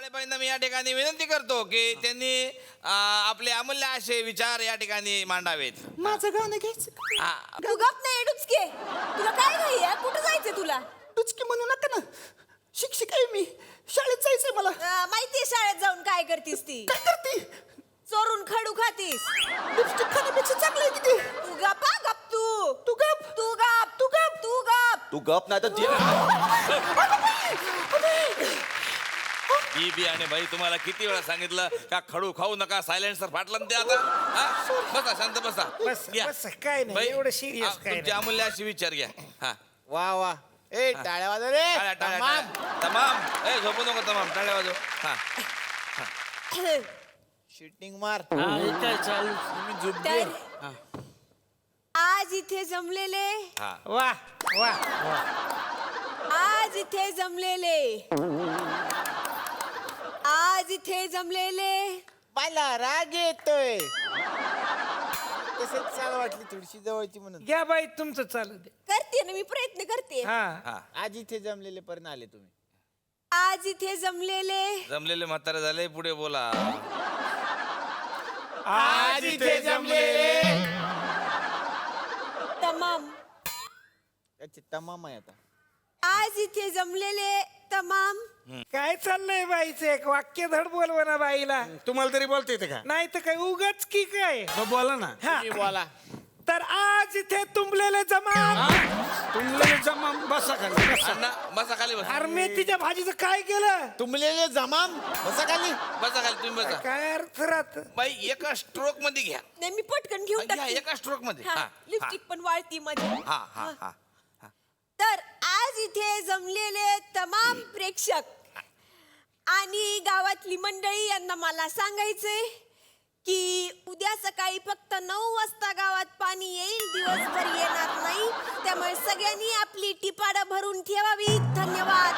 काळेबाईंना मी या ठिकाणी विनंती करतो की त्यांनी आपले अमूल्य असे विचार या ठिकाणी मांडावेत. माझं गाणं घ्यायचं. तू गप नाही डुचके. तुला काय नाही आहे? कुठं जायचं तुला? टुचकी म्हणू नका ना, शिक्षक आहे मी, शाळेत जायचंय मला. माहितीये शाळेत जाऊन काय करतीस ती? काय करते? चोरून खडू खातीस. लिपस्टिक खाण्यापेक्षा चांगलं आहे किती. तू गप हा, गप तू. तू गप. तू गप. तू गप. तू गप. तू गप नाही तर ही बी आणि बाई तुम्हाला किती वेळा सांगितलं का खडू खाऊ नका, सायलेन्सर फाटला ना ते आता. हा? बसा शांत बसा. बस घ्या. बस काय बाई, नाही एवढं सिरियस काय तुमचे नाही. अमूल्य असे विचार घ्या. हा वा वा. ए टाळ्या वाजव रे. टाळ्या टाळ्या तमाम. टाळ्या. तमाम. ए झोपू नको तमाम. टाळ्या वाजव. हा शूटिंग मार. काय चालू झोप तर आज इथे जमलेले, हा वा वा वा. आज इथे जमलेले, आज इथे जमलेले. मला राग येतोय. तसंच चाल वाटली थोडीशी जवळची म्हणून. घ्या बाई तुमचं चालू दे. करते ना मी, प्रयत्न करते. हा हा आज इथे जमलेले पर्यंत आले तुम्ही. आज इथे जमलेले, जमलेले म्हातारे झाले. पुढे बोला. आज इथे जमलेले. तमाम. अच्छा तमाम आहे आता. आज इथे जमलेले तमाम. काय चाललंय बाईचं एक वाक्य धड बोलव ना बाईला. तुम्हाला तरी बोलता येते का? नाही तर काय उगाच की काय. मग बोला ना. हा. तुम्ही बोला. तर आज इथे तुंबलेले जमा. तुम्हाला जमा बसा खाली बसा. अण्णा बसा खाली बसा. अरे मेथीच्या भाजीचं काय केलं? तुंबलेले जमाम. बसा खाली. बसा खाली तुम्ही बसा. काय अर्थ राहत? बाई एका स्ट्रोक मध्ये घ्या. नाही मी पटकन घेऊन घ्या टाकते. एका स्ट्रोक मध्ये. हा, हा लिपस्टिक पण वाळती माझी. हा हा हा. तर आज इथे जमलेले तमाम प्रेक्षक आणि गावातली मंडळी यांना मला सांगायचंय की उद्या सकाळी फक्त 9 वाजता गावात पाणी येईल, दिवसभर येणार नाही. त्यामुळे सगळ्यांनी आपली टिपाडं भरून ठेवावी. धन्यवाद.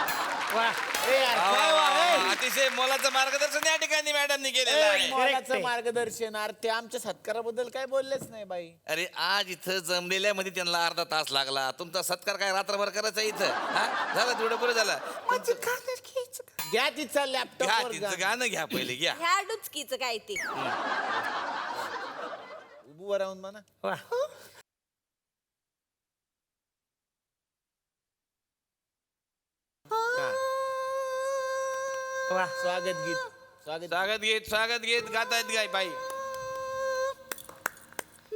वा. ए यार, काय वा, ए. अतिशय मोलाचं मार्गदर्शन या ठिकाणी मॅडमनी केलेलं ए, आहे. मोलाचं मार्गदर्शन. अरे ते आमच्या सत्काराबद्दल काय बोललेच नाही बाई. अरे आज इथं जमलेल्या मध्ये त्यांना अर्धा तास लागला. तुमचा सत्कार काय रात्रभर करायचा इथं? हा झालं तेवढं बरं झालं. माझं गाणं घ्यायचं का? घ्या तिचा घ्या लॅपटॉप. तिचं गाणं घ्या पहिले घ्या. ह्या डुचकीचं काय ते? उभं राहून म्हणा. वा. वा. स्वागत गीत. स्वागत गीत गातायत गाय बाई.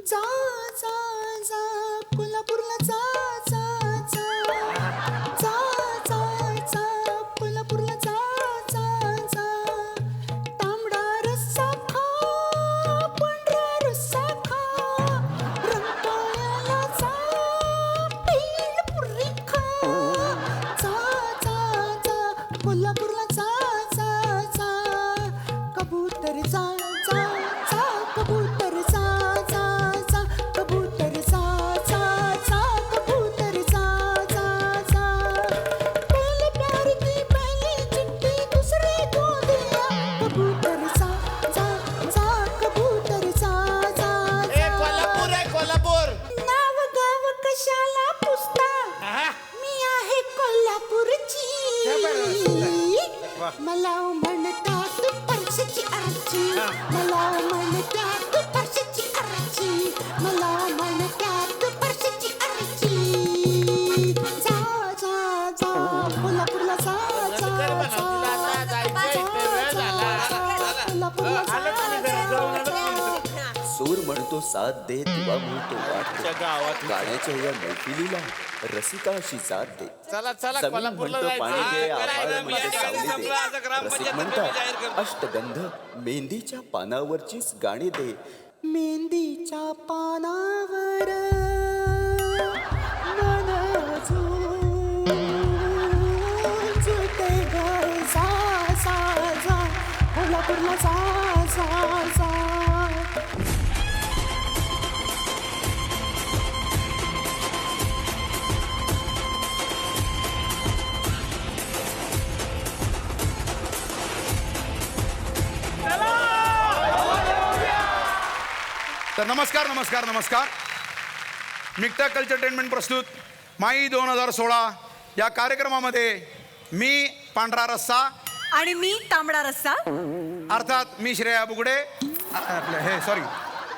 जा जा जा कोल्हापूरला जा जा जा जा जा जा कोल्हापूरला जा जा जा तांबडा रस्सा खा पांढरा रस्सा खा रंकाळ्याला जा पेलपुरी खा जा जा जा कोल्हापूरला जा जा जा कबूतर जा जा जा कबूतर जा जा जा कबूतर जा जा जा कबूतर जा जा जा पहले प्यार की पहली चिट्ठी दूसरे को दिया कबूतर जा जा जा कबूतर जा जा जा कोल्हापूर आहे कोल्हापूर. नाव गाव कशाला पुसता, मी आहे कोल्हापूरची. मला म्हणतात परशीची आरची, मला म्हणतात परशीची आरची, मला म्हणतात परशीची आरची. जा जा जा कोल्हापूरला जा जा सूर म्हणतो साथ दे दिवा म्हणतो वाट दे. गाण्याच्या या मैफिलीला रसिकाशी साथ दे. चला चला जमीन कोल्हापूरला म्हणतो पाणी जायचं. दे, हा, आभाळ करायचं. म्हणतो मी सावली संपला, आता दे. ग्रामपंचायत रसिक मध्ये जाहीर म्हणतात करतो. अष्टगंध मेहंदीच्या पानावरचीच गाणी दे. मेहंदीच्या पानावर मन झुलते ग. जा जा जा कोल्हापूरला जा जा जा. तर नमस्कार नमस्कार नमस्कार. मिक्टा कल्चर टेनमेंट प्रस्तुत माई 2016 या कार्यक्रमामध्ये मी पांढरा रस्सा आणि मी तांबडा रस्सा. अर्थात मी श्रेया बुगडे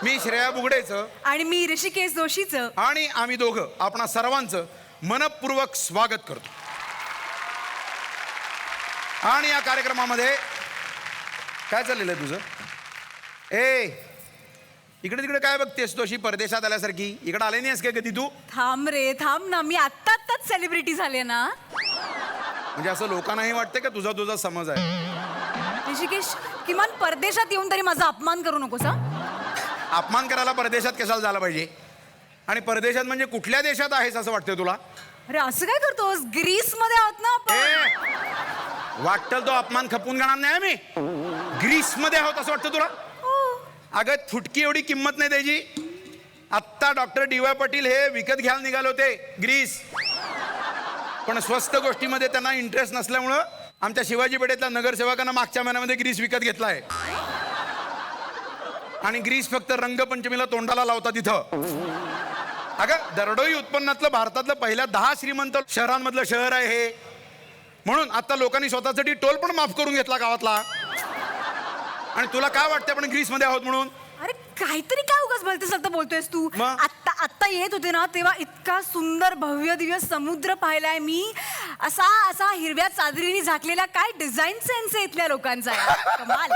मी श्रेया बुगडेचं आणि मी ऋषिकेश जोशीचं. आणि आम्ही दोघं आपणा सर्वांचं मनपूर्वक स्वागत करतो. आणि या कार्यक्रमामध्ये काय चाललेलं आहे तुझं? इकडे तिकडे काय बघतेस तू अशी परदेशात आल्यासारखी? इकडे आले नाहीस काय कधी तू? थांब रे थांब ना, मी आत्ताच सेलिब्रिटी झाले ना. म्हणजे असं लोकांनाही वाटतं का तुझा समज आहे? ऋषिकेश, किमान परदेशात येऊन तरी माझा अपमान करू नकोस हा. अपमान करायला परदेशात कशाला झाला पाहिजे? आणि परदेशात म्हणजे कुठल्या देशात आहेस असं वाटतंय तुला? अरे असं काय करतोस? ग्रीस मध्ये आहोत ना आपण. वाटतं तो अपमान खपून घेणार नाही मी. ग्रीस मध्ये आहोत असं वाटतं तुला? अगं फुटकी एवढी किंमत नाही त्याची. आत्ता डॉक्टर DY पाटील हे विकत घ्यायला निघाले होते ग्रीस, पण स्वस्त गोष्टीमध्ये त्यांना इंटरेस्ट नसल्यामुळं आमच्या शिवाजी पेठेतल्या नगरसेवकांना मागच्या महिन्यामध्ये ग्रीस विकत घेतला आहे. आणि ग्रीस फक्त रंगपंचमीला तोंडाला लावता तिथं. अगं दरडोई उत्पन्नातलं भारतातलं पहिल्या 10 श्रीमंत शहरांमधलं शहर आहे हे. म्हणून आता लोकांनी स्वतःसाठी टोल पण माफ करून घेतला गावातला. आणि तुला काय वाटतं आपण ग्रीस मध्ये आहोत म्हणून? अरे काहीतरी काय उगाच भलते बोलतोयस तू. मग? आत्ता येत होते ना तेव्हा इतका सुंदर भव्य दिव्य समुद्र पाहिलाय मी. असा हिरव्या चादरीने झाकलेला. काय डिझाईन सेन्स आहे इथल्या लोकांचा यार. कमाल.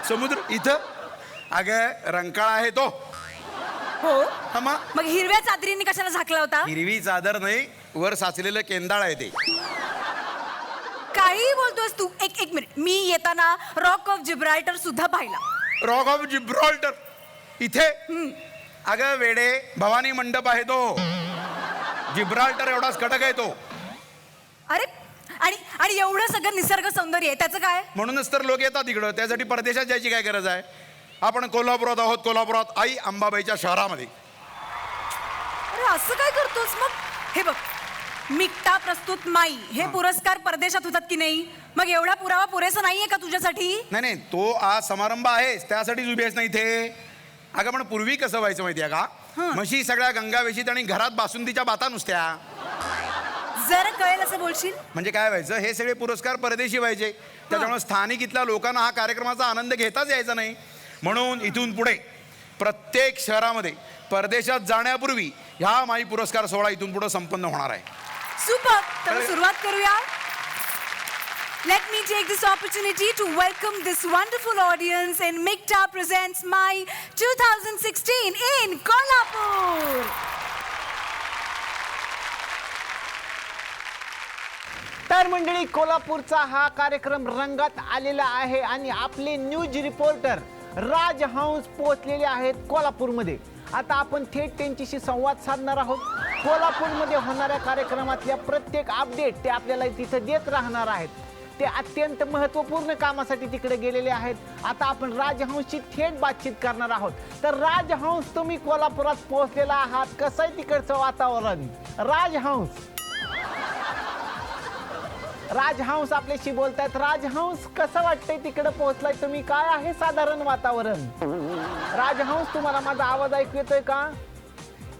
समुद्र इथं? अगं रंकाळा आहे तो. हो हा मग मग हिरव्या चादरीने कशाला झाकला होता? हिरवी चादर नाही, वर साचलेलं केंदाळ आहे ते. काही बोलतोयस तू. एक मिनिट, मी येताना रॉक ऑफ जिब्राल्टर सुद्धा पाहिला. रॉक ऑफ जिब्राल्टर इथे? अगं वेडे, भवानी मंडप आहे तो. जिब्राल्टर एवढाच कडक आहे तो. अरे आणि एवढं सगळं निसर्ग सौंदर्य आहे, त्याचं काय? म्हणूनच तर लोक येतात इकडं. त्यासाठी परदेशात जायची काय गरज आहे? आपण कोल्हापुरात आहोत, कोल्हापुरात आई अंबाबाईच्या शहरामध्ये. अरे असं काय करतोस? मग हे बघ, मिक्टा प्रस्तुत माई हे पुरस्कार परदेशात होतात की नाही? मग एवढा पुरावा पुरेसा नाहीये का तुझ्यासाठी? नाही तो आज समारंभ आहेस त्यासाठीच उभी आहेस ना इथे. अगं पण पूर्वी कसं व्हायचं माहितीये का? म्हशी सगळ्या गंगावेशीत आणि घरात बासुंदीच्या बाता नुसत्या. जरा कळेल असं बोलशील? म्हणजे काय व्हायचं, हे सगळे पुरस्कार परदेशी व्हायचे. त्याच्यामुळे स्थानिक इथल्या लोकांना हा कार्यक्रमाचा आनंद घेताच यायचा नाही. म्हणून इथून पुढे प्रत्येक शहरामध्ये परदेशात जाण्यापूर्वी ह्या माई पुरस्कार सोहळा इथून पुढे संपन्न होणार आहे. सुपर. तर सुरुवात करूया. Let me take this opportunity to welcome this wonderful audience and MIKTA presents my 2016 in Kolhapur. तर मंडळी, कोल्हापूरचा हा कार्यक्रम रंगात आलेला आहे आणि आपले न्यूज रिपोर्टर राजहंस पोहोचलेले आहेत कोल्हापूरमध्ये. आता आपण थेट त्यांच्याशी संवाद साधणार आहोत. कोल्हापूरमध्ये होणाऱ्या कार्यक्रमातल्या प्रत्येक अपडेट ते आपल्याला तिथं देत राहणार आहेत. ते अत्यंत महत्त्वपूर्ण कामासाठी तिकडे गेलेले आहेत. आता आपण राजहंसची थेट बातचीत करणार आहोत. तर राजहंस, तुम्ही कोल्हापुरात पोहोचलेला आहात, कसं आहे तिकडचं वातावरण? राजहंस आपल्याशी बोलतायत. राजहंस, कसं वाटतंय तिकडे पोहोचलाय तुम्ही? काय आहे साधारण वातावरण? राजहंस, तुम्हाला माझा आवाज ऐकू येतोय का?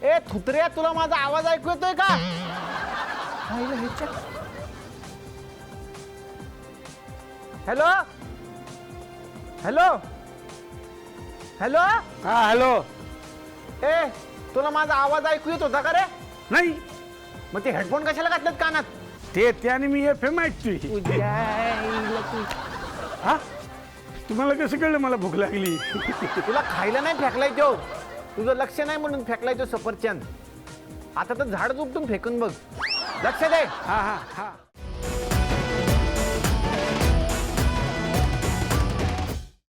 ए थुत्र्या, तुला माझा आवाज ऐकू येतोय का? Hello hello hello. हा हॅलो. ए तुला माझा आवाज ऐकू येत होता का रे? नाही मग ते हेडफोन कशाला घातलेत कानात? त्याने मी FM ऐकतोय. हा तुम्हाला कसं कळलं मला भूक लागली? तुला खायला नाही फेकलाय तो, तुझं लक्ष नाही म्हणून फेकलाय तो सफरचंद. आता तर झाड उपटून फेकून बघ. लक्ष दे. हा हा हा